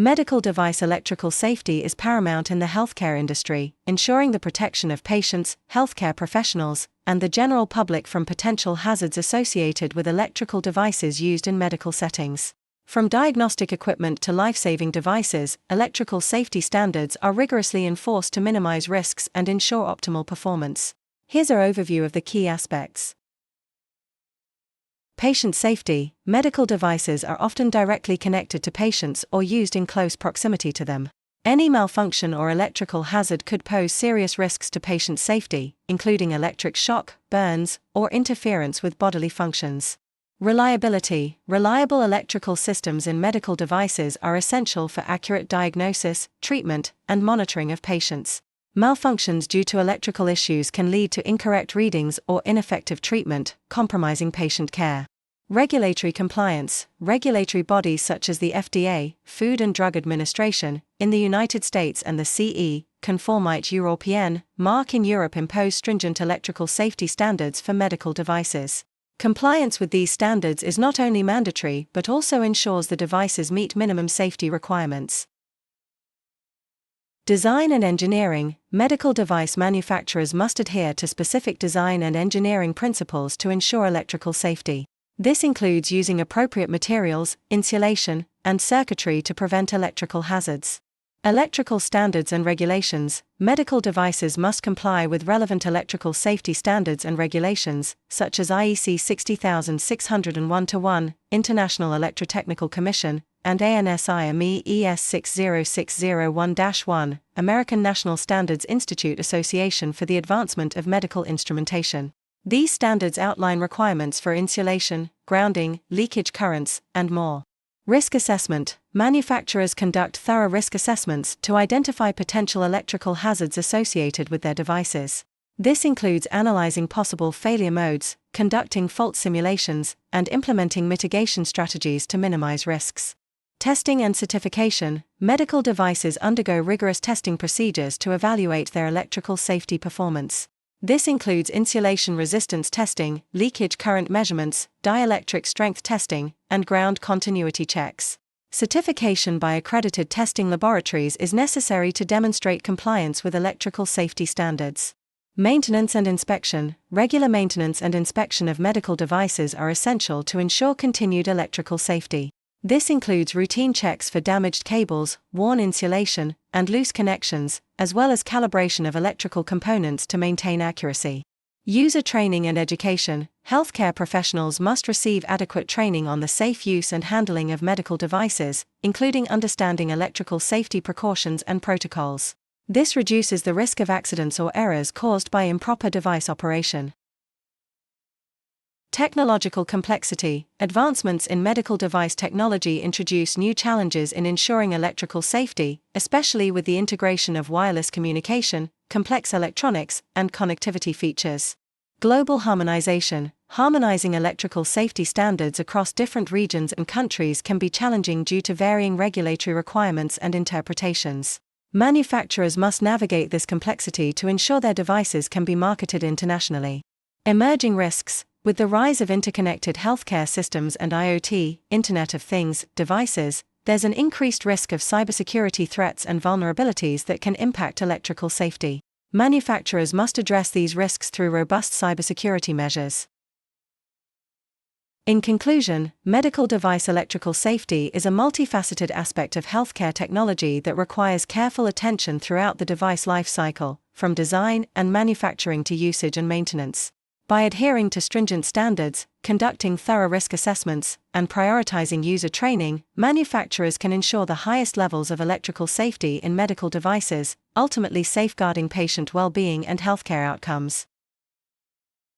Medical device electrical safety is paramount in the healthcare industry, ensuring the protection of patients, healthcare professionals, and the general public from potential hazards associated with electrical devices used in medical settings. From diagnostic equipment to life-saving devices, electrical safety standards are rigorously enforced to minimize risks and ensure optimal performance. Here's our overview of the key aspects. Patient safety. Medical devices are often directly connected to patients or used in close proximity to them. Any malfunction or electrical hazard could pose serious risks to patient safety, including electric shock, burns, or interference with bodily functions. Reliability. Reliable electrical systems in medical devices are essential for accurate diagnosis, treatment, and monitoring of patients. Malfunctions due to electrical issues can lead to incorrect readings or ineffective treatment, compromising patient care. Regulatory compliance. Regulatory bodies such as the FDA, Food and Drug Administration, in the United States and the CE, Conformité Européenne, mark in Europe impose stringent electrical safety standards for medical devices. Compliance with these standards is not only mandatory but also ensures the devices meet minimum safety requirements. Design and engineering. Medical device manufacturers must adhere to specific design and engineering principles to ensure electrical safety. This includes using appropriate materials, insulation, and circuitry to prevent electrical hazards. Electrical standards and regulations. Medical devices must comply with relevant electrical safety standards and regulations, such as IEC 60601-1, International Electrotechnical Commission, and ANSI AME ES 60601-1, American National Standards Institute Association for the Advancement of Medical Instrumentation. These standards outline requirements for insulation, grounding, leakage currents, and more. Risk assessment. Manufacturers conduct thorough risk assessments to identify potential electrical hazards associated with their devices. This includes analyzing possible failure modes, conducting fault simulations, and implementing mitigation strategies to minimize risks. Testing and certification. Medical devices undergo rigorous testing procedures to evaluate their electrical safety performance. This includes insulation resistance testing, leakage current measurements, dielectric strength testing, and ground continuity checks. Certification by accredited testing laboratories is necessary to demonstrate compliance with electrical safety standards. Maintenance and inspection. Regular maintenance and inspection of medical devices are essential to ensure continued electrical safety. This includes routine checks for damaged cables, worn insulation, and loose connections, as well as calibration of electrical components to maintain accuracy. User training and education. Healthcare professionals must receive adequate training on the safe use and handling of medical devices, including understanding electrical safety precautions and protocols. This reduces the risk of accidents or errors caused by improper device operation. Technological complexity. Advancements in medical device technology introduce new challenges in ensuring electrical safety, especially with the integration of wireless communication, complex electronics, and connectivity features. Global harmonization. Harmonizing electrical safety standards across different regions and countries can be challenging due to varying regulatory requirements and interpretations. Manufacturers must navigate this complexity to ensure their devices can be marketed internationally. Emerging risks. With the rise of interconnected healthcare systems and IoT, Internet of Things, devices, there's an increased risk of cybersecurity threats and vulnerabilities that can impact electrical safety. Manufacturers must address these risks through robust cybersecurity measures. In conclusion, medical device electrical safety is a multifaceted aspect of healthcare technology that requires careful attention throughout the device life cycle, from design and manufacturing to usage and maintenance. By adhering to stringent standards, conducting thorough risk assessments, and prioritizing user training, manufacturers can ensure the highest levels of electrical safety in medical devices, ultimately safeguarding patient well-being and healthcare outcomes.